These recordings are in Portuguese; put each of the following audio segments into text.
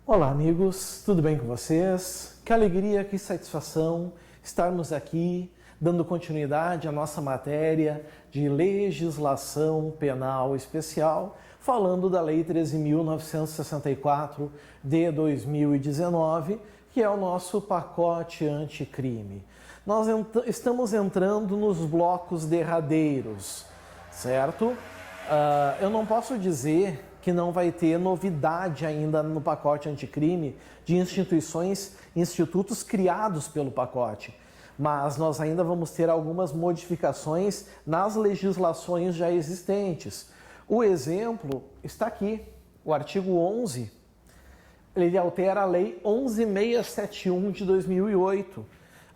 Olá amigos, tudo bem com vocês? Que alegria, que satisfação estarmos aqui dando continuidade à nossa matéria de legislação penal especial, falando da Lei 13.964 de 2019, que é o nosso pacote anticrime. Nós estamos entrando nos blocos derradeiros, certo? Eu não posso dizer que não vai ter novidade ainda no pacote anticrime de institutos criados pelo pacote, mas nós ainda vamos ter algumas modificações nas legislações já existentes. O exemplo está aqui, o artigo 11, ele altera a Lei 11.671 de 2008.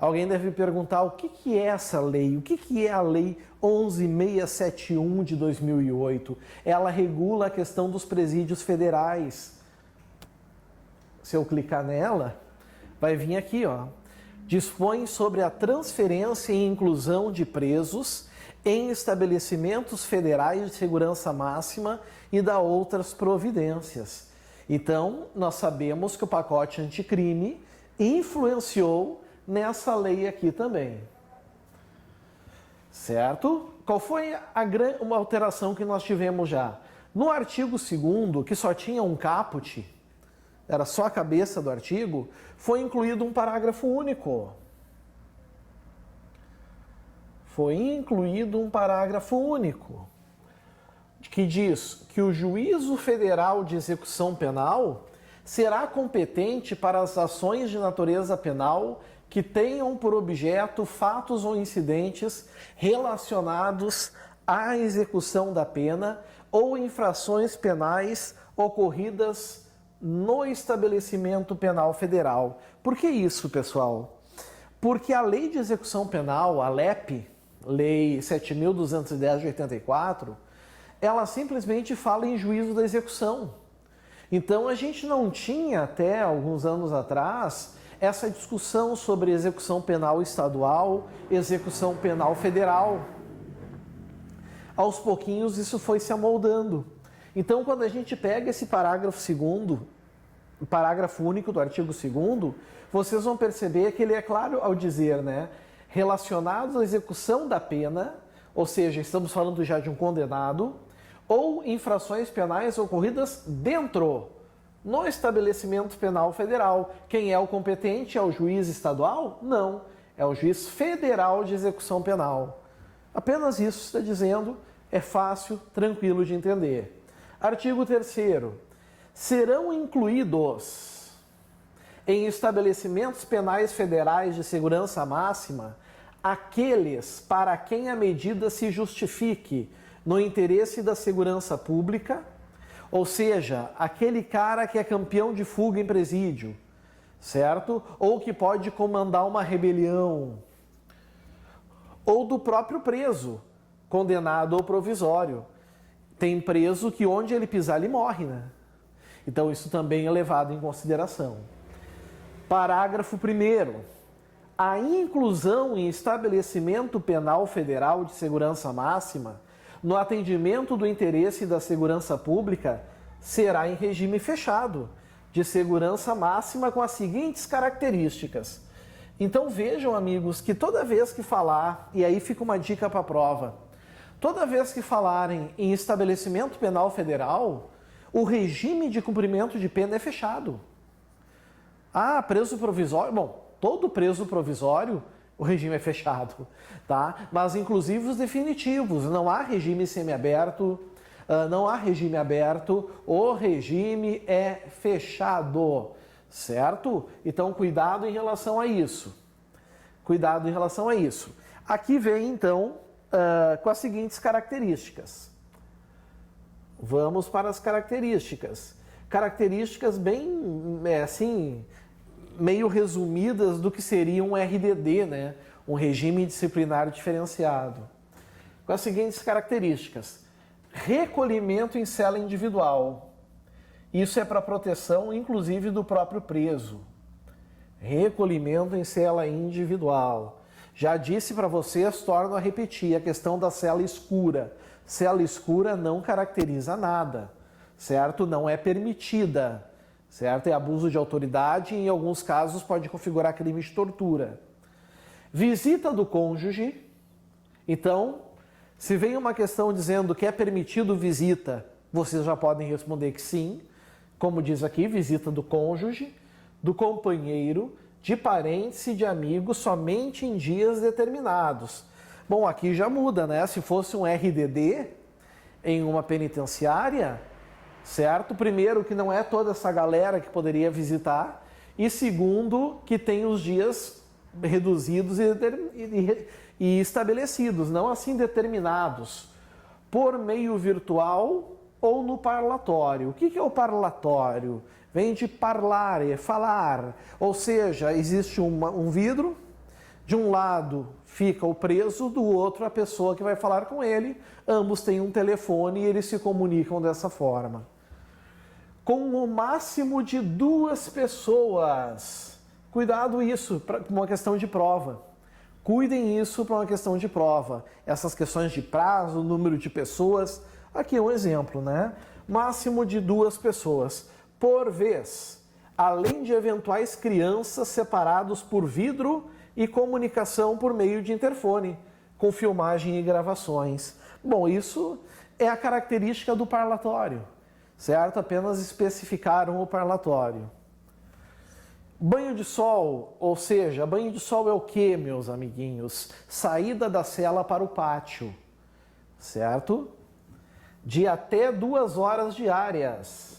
Alguém deve perguntar o que é essa lei? O que é a Lei 11.671 de 2008? Ela regula a questão dos presídios federais. Se eu clicar nela, vai vir aqui, ó. Dispõe sobre a transferência e inclusão de presos em estabelecimentos federais de segurança máxima e dá outras providências. Então, nós sabemos que o pacote anticrime influenciou nessa lei aqui também, certo? Qual foi uma alteração que nós tivemos já? No artigo 2º, que só tinha um caput, era só a cabeça do artigo, foi incluído um parágrafo único. Foi incluído um parágrafo único, que diz que o Juízo Federal de Execução Penal será competente para as ações de natureza penal que tenham por objeto fatos ou incidentes relacionados à execução da pena ou infrações penais ocorridas no estabelecimento penal federal. Por que isso, pessoal? Porque a Lei de Execução Penal, a LEP, Lei 7.210 de 84, ela simplesmente fala em juízo da execução. Então a gente não tinha até alguns anos atrás essa discussão sobre execução penal estadual, execução penal federal. Aos pouquinhos isso foi se amoldando. Então quando a gente pega esse parágrafo 2º, o parágrafo único do artigo 2º, vocês vão perceber que ele é claro ao dizer, né, relacionados à execução da pena, ou seja, estamos falando já de um condenado, ou infrações penais ocorridas dentro no estabelecimento penal federal. Quem é o competente? É o juiz estadual? Não, é o juiz federal de execução penal. Apenas isso está dizendo, é fácil, tranquilo de entender. Artigo 3º. Serão incluídos em estabelecimentos penais federais de segurança máxima aqueles para quem a medida se justifique no interesse da segurança pública, ou seja, aquele cara que é campeão de fuga em presídio, certo? Ou que pode comandar uma rebelião, ou do próprio preso, condenado ou provisório. Tem preso que onde ele pisar ele morre, né? Então isso também é levado em consideração. Parágrafo 1º. A inclusão em estabelecimento penal federal de segurança máxima no atendimento do interesse da segurança pública será em regime fechado, de segurança máxima com as seguintes características. Então vejam, amigos, que toda vez que falar, e aí fica uma dica para a prova, toda vez que falarem em estabelecimento penal federal, o regime de cumprimento de pena é fechado. Ah, preso provisório? Bom, todo preso provisório, o regime é fechado, tá? Mas inclusive os definitivos, não há regime semiaberto, não há regime aberto, o regime é fechado, certo? Então cuidado em relação a isso. Cuidado em relação a isso. Aqui vem então com as seguintes características. Vamos para as características. Características bem, assim, meio resumidas do que seria um RDD, né? Um regime disciplinar diferenciado. Com as seguintes características. Recolhimento em cela individual. Isso é para proteção, inclusive, do próprio preso. Recolhimento em cela individual. Já disse para vocês, torno a repetir, a questão da cela escura. Cela escura não caracteriza nada, certo? Não é permitida. certo? É abuso de autoridade e, em alguns casos, pode configurar crime de tortura. Visita do cônjuge. Então, se vem uma questão dizendo que é permitido visita, vocês já podem responder que sim. Como diz aqui, visita do cônjuge, do companheiro, de parentes e de amigos somente em dias determinados. Bom, aqui já muda, né? Se fosse um RDD em uma penitenciária, certo? Primeiro, que não é toda essa galera que poderia visitar. E segundo, que tem os dias reduzidos e estabelecidos, não assim determinados, por meio virtual ou no parlatório. O que é o parlatório? Vem de parlare, falar, ou seja, existe um vidro, de um lado fica o preso, do outro a pessoa que vai falar com ele, ambos têm um telefone e eles se comunicam dessa forma. Com o máximo de 2 pessoas. Cuidado isso, para uma questão de prova. Cuidem isso para uma questão de prova. Essas questões de prazo, número de pessoas, aqui é um exemplo, né? Máximo de 2 pessoas por vez, além de eventuais crianças separados por vidro e comunicação por meio de interfone, com filmagem e gravações. Bom, isso é a característica do parlatório, certo? Apenas especificaram o parlatório. Banho de sol, ou seja, banho de sol é o quê, meus amiguinhos? Saída da cela para o pátio, certo? De até 2 horas diárias.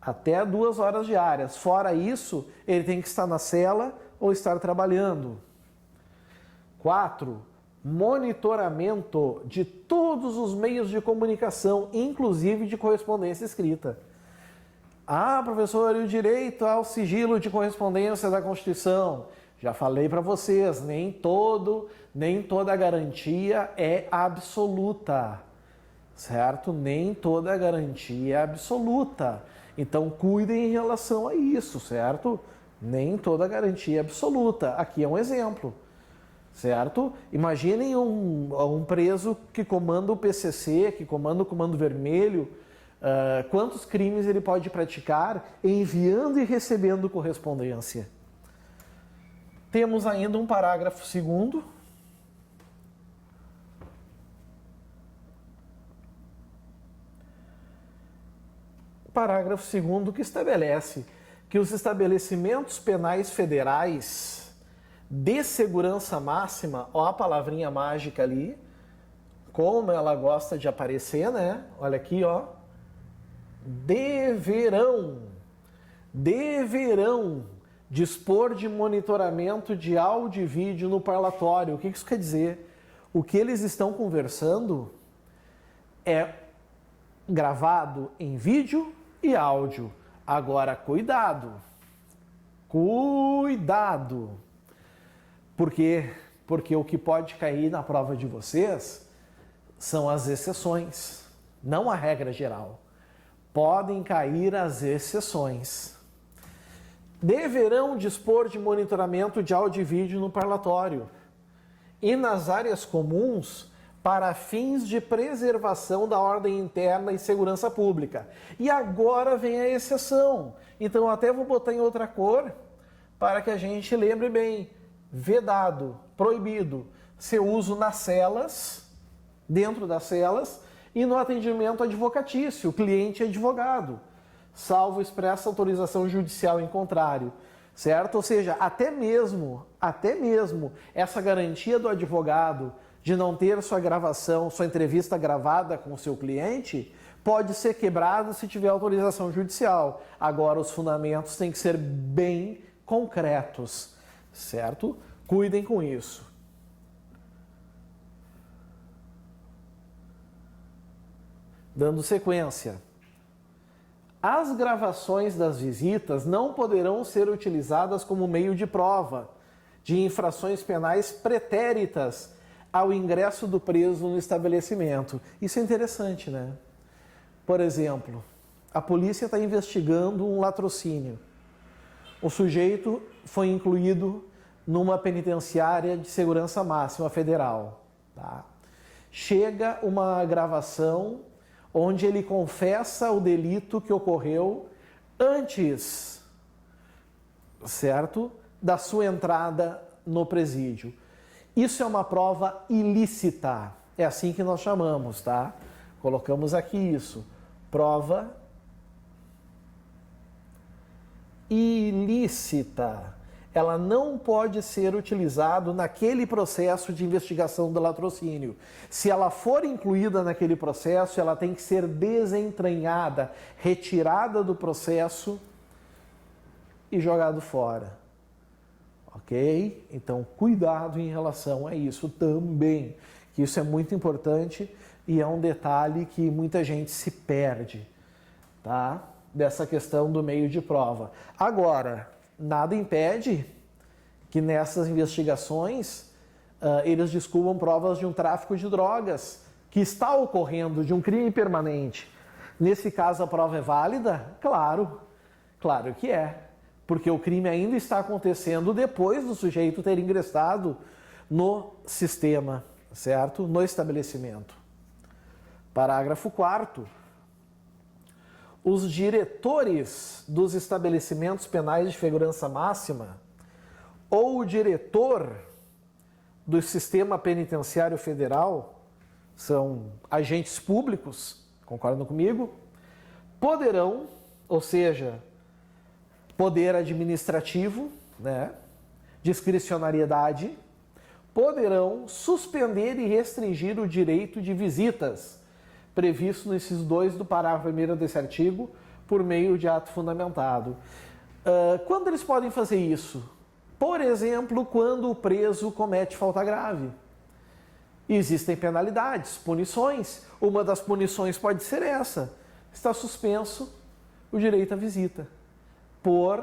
Até 2 horas diárias. Fora isso, ele tem que estar na cela ou estar trabalhando. 4. Monitoramento de todos os meios de comunicação, inclusive de correspondência escrita. Ah, professor, e o direito ao sigilo de correspondência da Constituição? Já falei para vocês, nem toda garantia é absoluta, certo? Nem toda garantia é absoluta. Então, cuidem em relação a isso, certo? Nem toda garantia é absoluta. Aqui é um exemplo, certo? Imaginem um preso que comanda o PCC, que comanda o Comando Vermelho. Quantos crimes ele pode praticar enviando e recebendo correspondência? Temos ainda um parágrafo 2º. Parágrafo 2º, que estabelece que os estabelecimentos penais federais de segurança máxima, ó a palavrinha mágica ali, como ela gosta de aparecer, né? Olha aqui, ó. Deverão dispor de monitoramento de áudio e vídeo no parlatório. O que isso quer dizer? O que eles estão conversando é gravado em vídeo e áudio. Agora, cuidado. Cuidado. Por quê? Porque o que pode cair na prova de vocês são as exceções, não a regra geral. Podem cair as exceções. Deverão dispor de monitoramento de áudio e vídeo no parlatório e nas áreas comuns para fins de preservação da ordem interna e segurança pública. E agora vem a exceção. Então, eu até vou botar em outra cor para que a gente lembre bem. Vedado, proibido, seu uso nas celas, dentro das celas, e no atendimento advocatício, cliente advogado, salvo expressa autorização judicial em contrário, certo? Ou seja, até mesmo essa garantia do advogado de não ter sua gravação, sua entrevista gravada com o seu cliente, pode ser quebrada se tiver autorização judicial. Agora, os fundamentos têm que ser bem concretos, certo? Cuidem com isso. Dando sequência. As gravações das visitas não poderão ser utilizadas como meio de prova de infrações penais pretéritas ao ingresso do preso no estabelecimento. Isso é interessante, né? Por exemplo, a polícia está investigando um latrocínio. O sujeito foi incluído numa penitenciária de segurança máxima federal. Tá? Chega uma gravação onde ele confessa o delito que ocorreu antes, certo, da sua entrada no presídio. Isso é uma prova ilícita, é assim que nós chamamos, tá? Colocamos aqui isso, prova ilícita. Ela não pode ser utilizada naquele processo de investigação do latrocínio. Se ela for incluída naquele processo, ela tem que ser desentranhada, retirada do processo e jogado fora. Ok? Então, cuidado em relação a isso também, que isso é muito importante e é um detalhe que muita gente se perde, tá? Dessa questão do meio de prova. Agora, nada impede que nessas investigações eles descubram provas de um tráfico de drogas que está ocorrendo, de um crime permanente. Nesse caso, a prova é válida? Claro, claro que é. Porque o crime ainda está acontecendo depois do sujeito ter ingressado no sistema, certo? No estabelecimento. Parágrafo 4º. Os diretores dos estabelecimentos penais de segurança máxima ou o diretor do sistema penitenciário federal, são agentes públicos, concordam comigo? Poderão, ou seja, poder administrativo, né, discricionariedade, poderão suspender e restringir o direito de visitas previsto nesses 2 do parágrafo 1º desse artigo por meio de ato fundamentado. Quando eles podem fazer isso? Por exemplo, quando o preso comete falta grave. Existem penalidades, punições. Uma das punições pode ser essa. Está suspenso o direito à visita por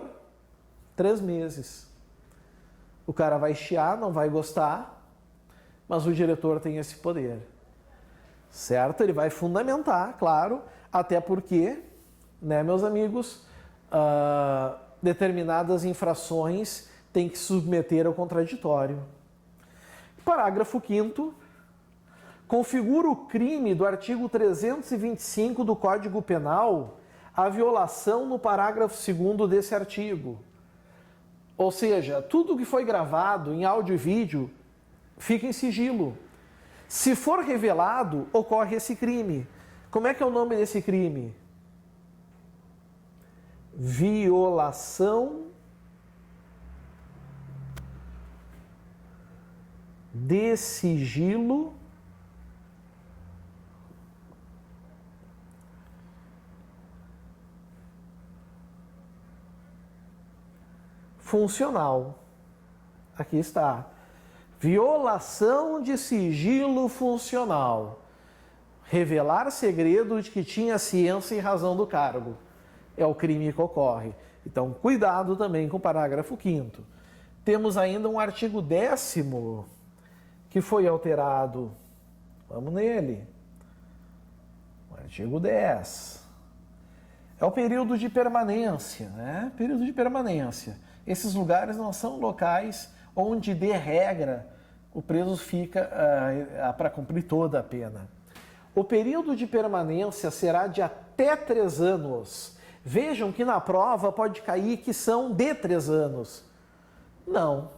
3 meses. O cara vai chiar, não vai gostar, mas o diretor tem esse poder. Certo? Ele vai fundamentar, claro, até porque, né, meus amigos, determinadas infrações têm que submeter ao contraditório. Parágrafo 5º. Configura o crime do artigo 325 do Código Penal a violação no parágrafo 2º desse artigo. Ou seja, tudo que foi gravado em áudio e vídeo fica em sigilo. Se for revelado, ocorre esse crime. Como é que é o nome desse crime? Violação de sigilo funcional. Aqui está. Violação de sigilo funcional. Revelar segredo de que tinha ciência e razão do cargo. É o crime que ocorre. Então, cuidado também com o parágrafo 5º. Temos ainda um artigo 10º que foi alterado. Vamos nele. O artigo 10. É o período de permanência, né? Período de permanência. Esses lugares não são locais onde, de regra, o preso fica para cumprir toda a pena. O período de permanência será de até 3 anos. Vejam que na prova pode cair que são de 3 anos. Não.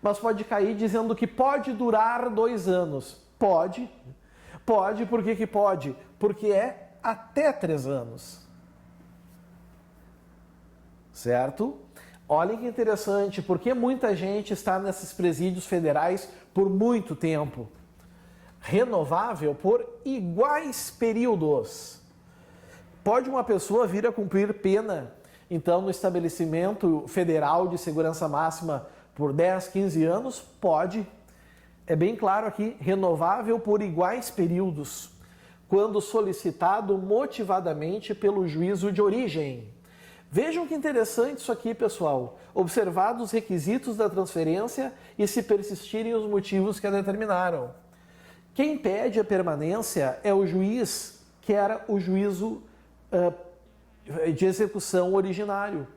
Mas pode cair dizendo que pode durar 2 anos. Pode. Pode, por que pode? Porque é até 3 anos. Certo? Olhem que interessante, porque muita gente está nesses presídios federais por muito tempo. Renovável por iguais períodos. Pode uma pessoa vir a cumprir pena, então, no estabelecimento federal de segurança máxima por 10, 15 anos? Pode. É bem claro aqui, renovável por iguais períodos, quando solicitado motivadamente pelo juízo de origem. Vejam que interessante isso aqui, pessoal. Observados os requisitos da transferência e se persistirem os motivos que a determinaram. Quem pede a permanência é o juiz que era o juízo de execução originário.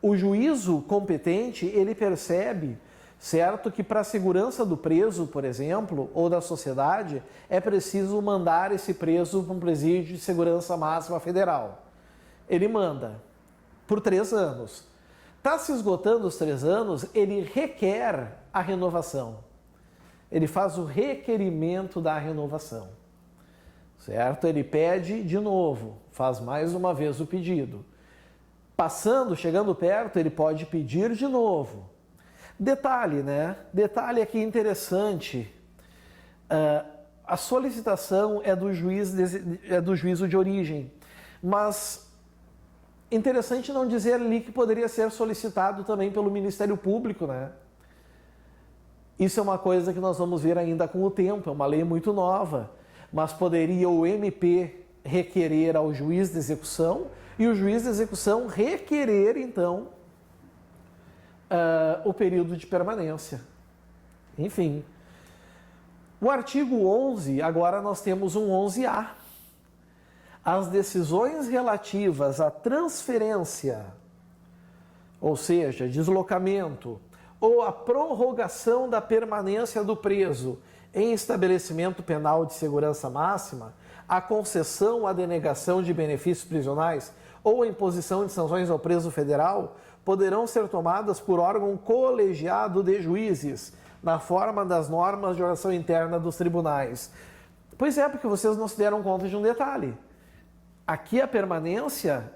O juízo competente, ele percebe, certo, que para a segurança do preso, por exemplo, ou da sociedade, é preciso mandar esse preso para um presídio de segurança máxima federal. Ele manda. por 3 anos. Está se esgotando os 3 anos, ele requer a renovação. Ele faz o requerimento da renovação, certo? Ele pede de novo, faz mais uma vez o pedido. Chegando perto, ele pode pedir de novo. Detalhe, né? Detalhe aqui interessante. A solicitação é do juízo de origem, mas interessante não dizer ali que poderia ser solicitado também pelo Ministério Público, né? Isso é uma coisa que nós vamos ver ainda com o tempo, é uma lei muito nova, mas poderia o MP requerer ao juiz de execução e o juiz de execução requerer, então, o período de permanência. Enfim. O artigo 11, agora nós temos um 11A. As decisões relativas à transferência, ou seja, deslocamento, ou a prorrogação da permanência do preso em estabelecimento penal de segurança máxima, a concessão, a denegação de benefícios prisionais ou a imposição de sanções ao preso federal poderão ser tomadas por órgão colegiado de juízes, na forma das normas de oração interna dos tribunais. Pois é, porque vocês não se deram conta de um detalhe. Aqui a permanência,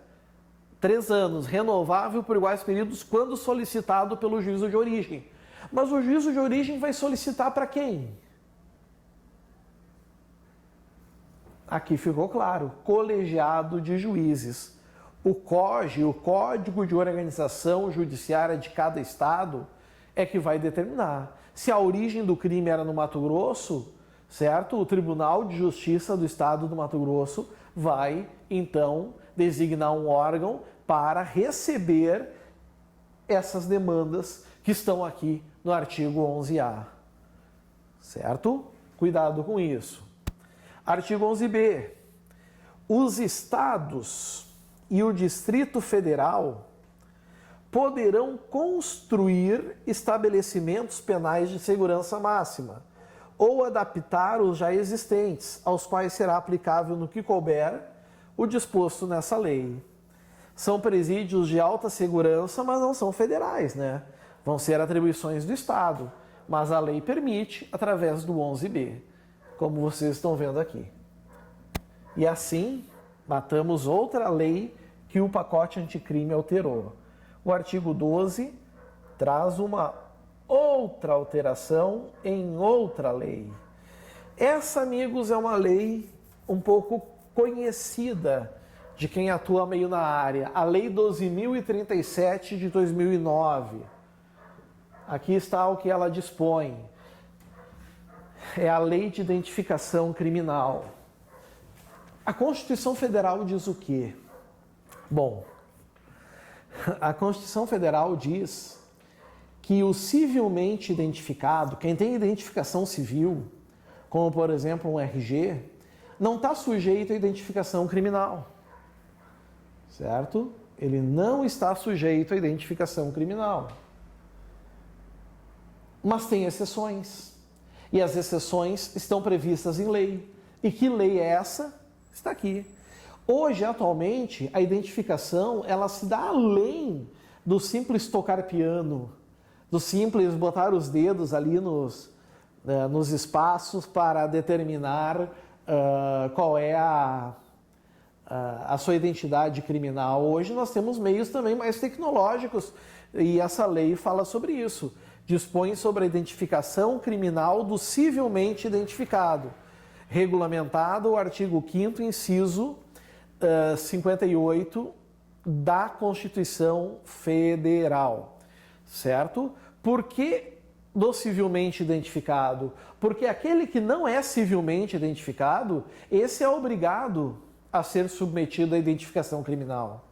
3 anos, renovável por iguais períodos, quando solicitado pelo juízo de origem. Mas o juízo de origem vai solicitar para quem? Aqui ficou claro, colegiado de juízes. O COG, o Código de Organização Judiciária de cada estado, é que vai determinar. Se a origem do crime era no Mato Grosso, certo? O Tribunal de Justiça do Estado do Mato Grosso vai, então, designar um órgão para receber essas demandas que estão aqui no artigo 11A. Certo? Cuidado com isso. Artigo 11B. Os estados e o Distrito Federal poderão construir estabelecimentos penais de segurança máxima ou adaptar os já existentes, aos quais será aplicável no que couber o disposto nessa lei. São presídios de alta segurança, mas não são federais, né? Vão ser atribuições do Estado, mas a lei permite através do 11B, como vocês estão vendo aqui. E assim, matamos outra lei que o pacote anticrime alterou. O artigo 12 traz uma outra alteração em outra lei. Essa, amigos, é uma lei um pouco conhecida de quem atua meio na área. A Lei 12.037 de 2009. Aqui está o que ela dispõe. É a Lei de Identificação Criminal. A Constituição Federal diz o quê? Bom, a Constituição Federal diz que o civilmente identificado, quem tem identificação civil, como por exemplo um RG, não está sujeito à identificação criminal, certo? Ele não está sujeito à identificação criminal. Mas tem exceções, e as exceções estão previstas em lei. E que lei é essa? Está aqui. Hoje, atualmente, a identificação, ela se dá além do simples tocar piano, do simples botar os dedos ali nos espaços para determinar qual é a sua identidade criminal. Hoje nós temos meios também mais tecnológicos e essa lei fala sobre isso. Dispõe sobre a identificação criminal do civilmente identificado, regulamentado o artigo 5º, inciso 58 da Constituição Federal, certo? Por que do civilmente identificado? Porque aquele que não é civilmente identificado, esse é obrigado a ser submetido à identificação criminal.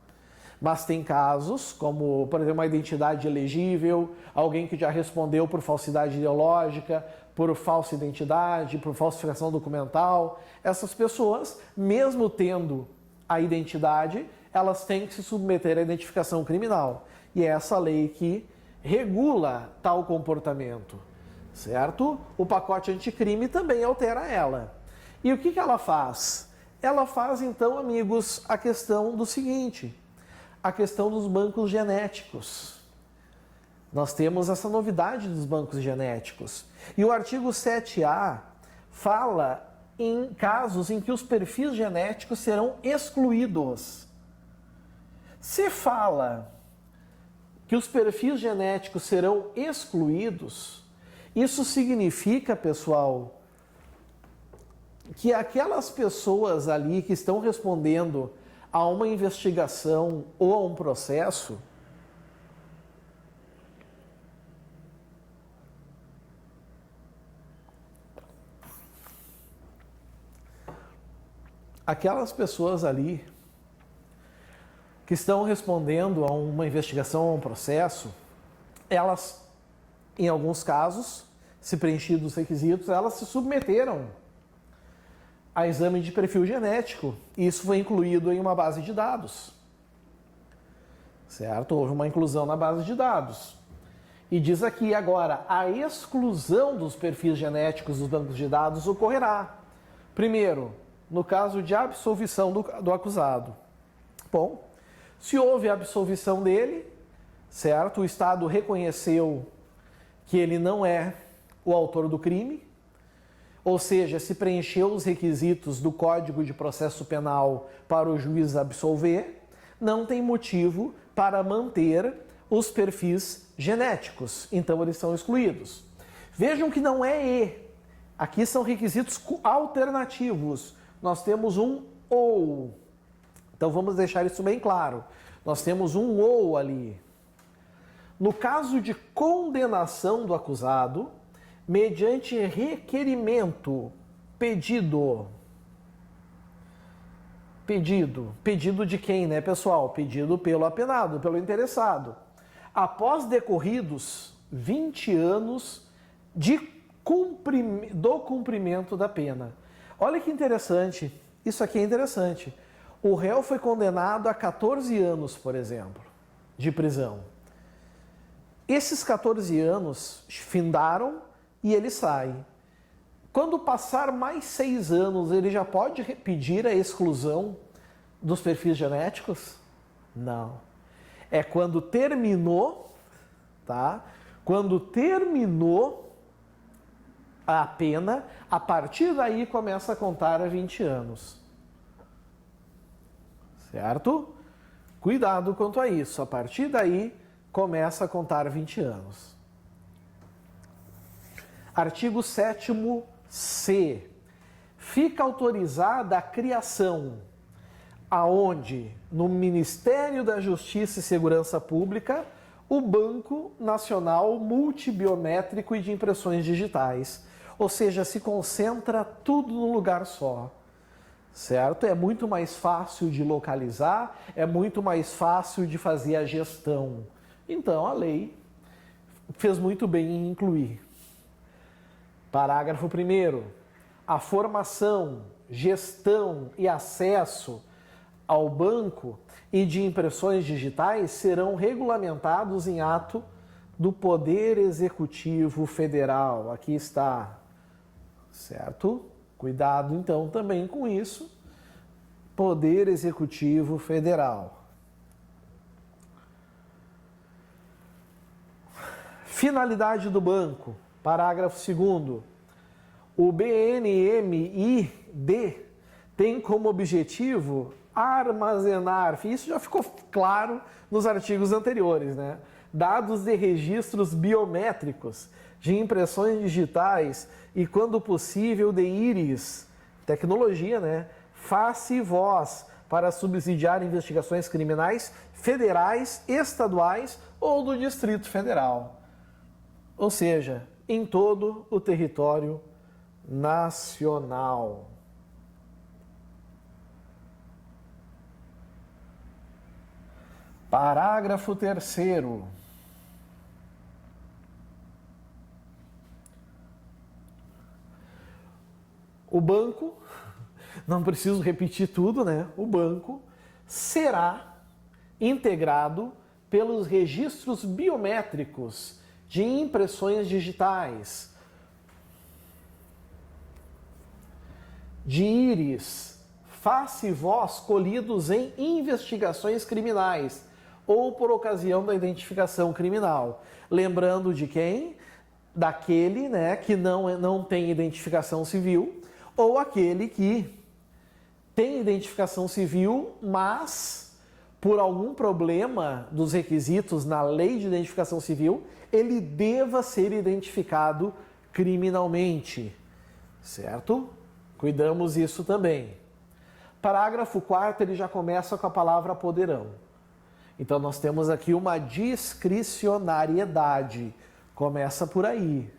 Mas tem casos, como, por exemplo, uma identidade elegível, alguém que já respondeu por falsidade ideológica, por falsa identidade, por falsificação documental. Essas pessoas, mesmo tendo a identidade, elas têm que se submeter à identificação criminal. E é essa lei que regula tal comportamento, certo? O pacote anticrime também altera ela. E o que ela faz? Ela faz, então, amigos, a questão do seguinte: a questão dos bancos genéticos. Nós temos essa novidade dos bancos genéticos. E o artigo 7A fala em casos em que os perfis genéticos serão excluídos. Se fala que os perfis genéticos serão excluídos, isso significa, pessoal, que aquelas pessoas ali que estão respondendo a uma investigação ou a um processo, aquelas pessoas ali que estão respondendo a uma investigação ou a um processo, elas, em alguns casos, se preenchidos os requisitos, elas se submeteram a exame de perfil genético. E isso foi incluído em uma base de dados. Certo? Houve uma inclusão na base de dados. E diz aqui agora, a exclusão dos perfis genéticos dos bancos de dados ocorrerá. Primeiro, no caso de absolvição do acusado. Bom, se houve a absolvição dele, certo? O Estado reconheceu que ele não é o autor do crime, ou seja, se preencheu os requisitos do Código de Processo Penal para o juiz absolver, não tem motivo para manter os perfis genéticos, então eles são excluídos. Vejam que não é e, aqui são requisitos alternativos. Nós temos um ou. Então vamos deixar isso bem claro. Nós temos um ou ali. No caso de condenação do acusado, mediante requerimento, pedido de quem, né, pessoal? Pedido pelo apenado, pelo interessado. Após decorridos 20 anos do cumprimento da pena. Olha que interessante, isso aqui é interessante. O réu foi condenado a 14 anos, por exemplo, de prisão. Esses 14 anos findaram e ele sai. Quando passar mais 6 anos, ele já pode pedir a exclusão dos perfis genéticos? Não. É quando terminou, tá? Quando terminou a pena, a partir daí começa a contar a 20 anos. Certo? Cuidado quanto a isso. A partir daí começa a contar 20 anos. Artigo 7º-C. Fica autorizada a criação, aonde, no Ministério da Justiça e Segurança Pública, o Banco Nacional Multibiométrico e de Impressões Digitais. Ou seja, se concentra tudo num lugar só. Certo? É muito mais fácil de localizar, é muito mais fácil de fazer a gestão. Então, a lei fez muito bem em incluir. Parágrafo 1º. A formação, gestão e acesso ao banco e de impressões digitais serão regulamentados em ato do Poder Executivo Federal. Aqui está. Certo? Cuidado, então, também com isso. Poder Executivo Federal. Finalidade do banco. Parágrafo 2º. O BNMID tem como objetivo armazenar, isso já ficou claro nos artigos anteriores, né? Dados de registros biométricos, de impressões digitais e, quando possível, de íris, tecnologia, né? Face e voz, para subsidiar investigações criminais federais, estaduais ou do Distrito Federal. Ou seja, em todo o território nacional. Parágrafo 3º. O banco, não preciso repetir tudo, né? O banco será integrado pelos registros biométricos de impressões digitais, de íris, face e voz colhidos em investigações criminais. ou por ocasião da identificação criminal. Lembrando de quem? Daquele, né, que não tem identificação civil, ou aquele que tem identificação civil, mas por algum problema dos requisitos na lei de identificação civil, ele deva ser identificado criminalmente, certo? Cuidamos isso também. Parágrafo 4º, ele já começa com a palavra poderão. Então nós temos aqui uma discricionariedade. Começa por aí,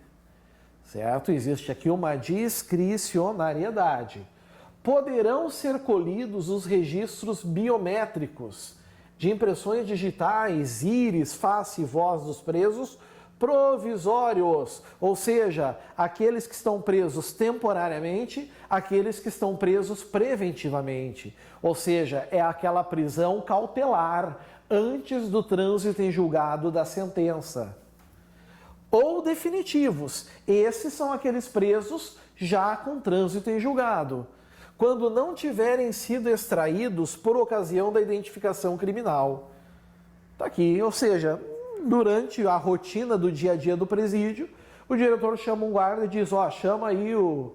certo? Existe aqui uma discricionariedade. Poderão ser colhidos os registros biométricos de impressões digitais, íris, face e voz dos presos provisórios, ou seja, aqueles que estão presos temporariamente, aqueles que estão presos preventivamente, ou seja, é aquela prisão cautelar antes do trânsito em julgado da sentença. Ou definitivos, esses são aqueles presos já com trânsito em julgado, quando não tiverem sido extraídos por ocasião da identificação criminal. Está aqui, ou seja, durante a rotina do dia a dia do presídio, o diretor chama um guarda e diz, ó, chama aí o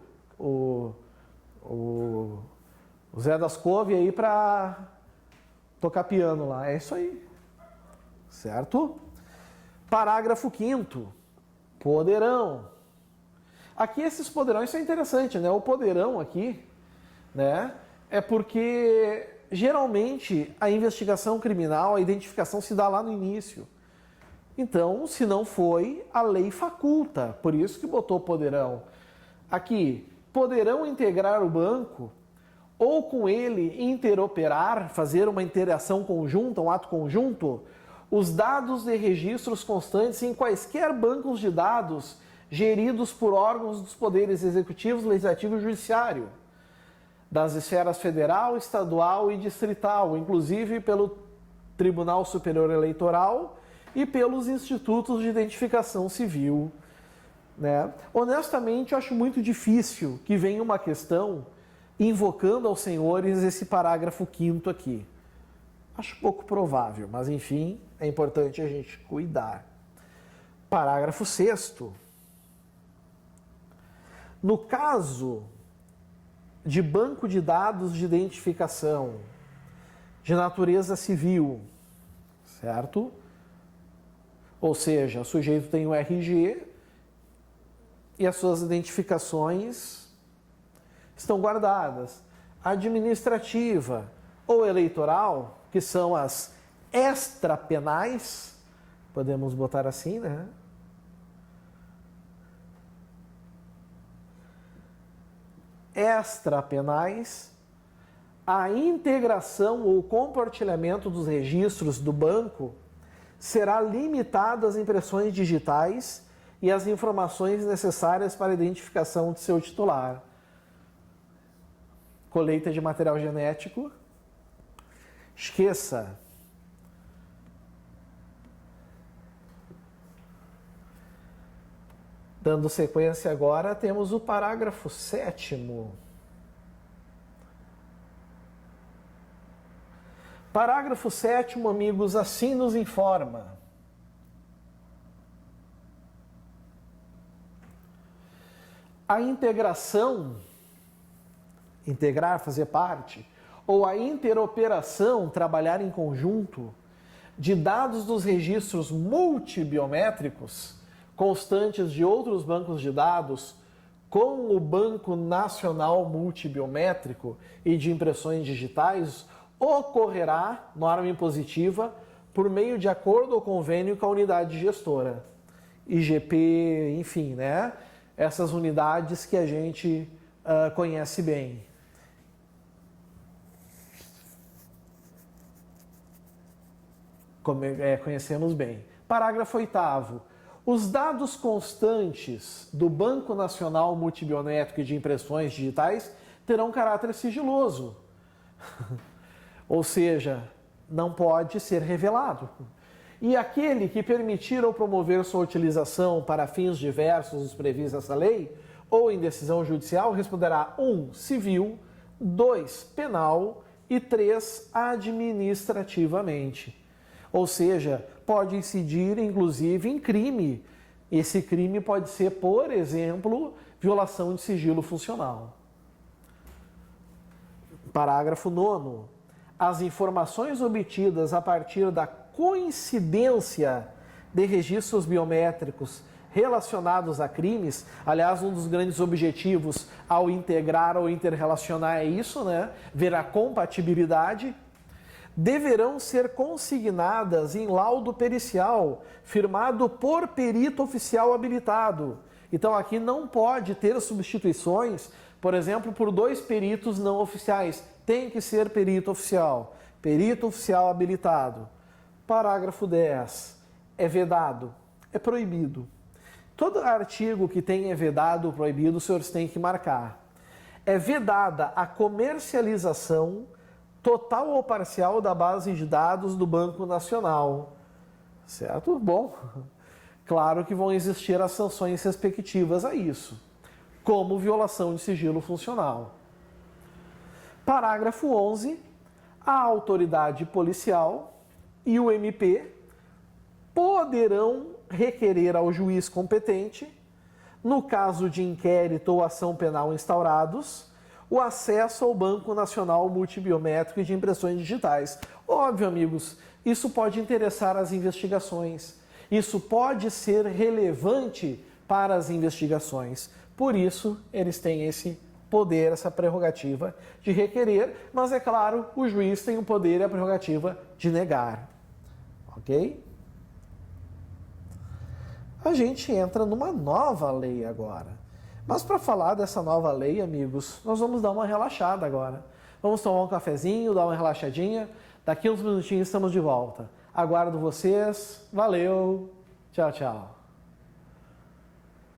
Zé das Couve aí para tocar piano lá. É isso aí, certo? Parágrafo 5º, poderão. Aqui esses poderão, isso é interessante, né? O poderão aqui, né? É porque geralmente a investigação criminal, a identificação se dá lá no início. Então, se não foi, a lei faculta, por isso que botou poderão. Aqui, poderão integrar o banco ou com ele interoperar, fazer uma interação conjunta, um ato conjunto, os dados de registros constantes em quaisquer bancos de dados geridos por órgãos dos poderes executivo, legislativo e judiciário, das esferas federal, estadual e distrital, inclusive pelo Tribunal Superior Eleitoral e pelos institutos de identificação civil, né? Honestamente, eu acho muito difícil que venha uma questão invocando aos senhores esse parágrafo 5º aqui. Acho pouco provável, mas enfim, é importante a gente cuidar. Parágrafo 6º. No caso de banco de dados de identificação de natureza civil, certo? Ou seja, o sujeito tem o RG e as suas identificações estão guardadas. Administrativa ou eleitoral, que são as extrapenais, podemos botar assim, né? Extrapenais, a integração ou compartilhamento dos registros do banco será limitada às impressões digitais e às informações necessárias para a identificação de seu titular. Colheita de material genético, esqueça. Dando sequência agora, temos o parágrafo 7º. Parágrafo 7º, amigos, assim nos informa. A integração, integrar, fazer parte, ou a interoperação, trabalhar em conjunto, de dados dos registros multibiométricos, constantes de outros bancos de dados, com o Banco Nacional Multibiométrico e de Impressões Digitais, ocorrerá, norma impositiva, por meio de acordo ou convênio com a unidade gestora. IGP, enfim, né? Essas unidades que a gente conhece bem. Conhecemos bem. Parágrafo 8º. Os dados constantes do Banco Nacional Multibiométrico e de Impressões Digitais terão caráter sigiloso. Ou seja, não pode ser revelado. E aquele que permitir ou promover sua utilização para fins diversos dos previstos nessa lei, ou em decisão judicial, responderá 1. Civil, 2. Penal e 3. Administrativamente. Ou seja, pode incidir inclusive em crime. Esse crime pode ser, por exemplo, violação de sigilo funcional. Parágrafo 9º. As informações obtidas a partir da coincidência de registros biométricos relacionados a crimes, aliás, um dos grandes objetivos ao integrar ou interrelacionar é isso, né? Ver a compatibilidade, deverão ser consignadas em laudo pericial, firmado por perito oficial habilitado. Então aqui não pode ter substituições, por exemplo, por 2 peritos não oficiais. Tem que ser perito oficial habilitado. Parágrafo 10. É vedado, é proibido. Todo artigo que tem é vedado ou proibido, os senhores têm que marcar. É vedada a comercialização total ou parcial da base de dados do Banco Nacional. Certo? Bom, claro que vão existir as sanções respectivas a isso, como violação de sigilo funcional. Parágrafo 11. A autoridade policial e o MP poderão requerer ao juiz competente, no caso de inquérito ou ação penal instaurados, o acesso ao Banco Nacional Multibiométrico e de Impressões Digitais. Óbvio, amigos, isso pode interessar as investigações. Isso pode ser relevante para as investigações. Por isso, eles têm esse poder, essa prerrogativa de requerer, mas é claro, o juiz tem o poder e a prerrogativa de negar. Ok? A gente entra numa nova lei agora. Mas para falar dessa nova lei, amigos, nós vamos dar uma relaxada agora. Vamos tomar um cafezinho, dar uma relaxadinha. Daqui uns minutinhos estamos de volta. Aguardo vocês. Valeu. Tchau, tchau.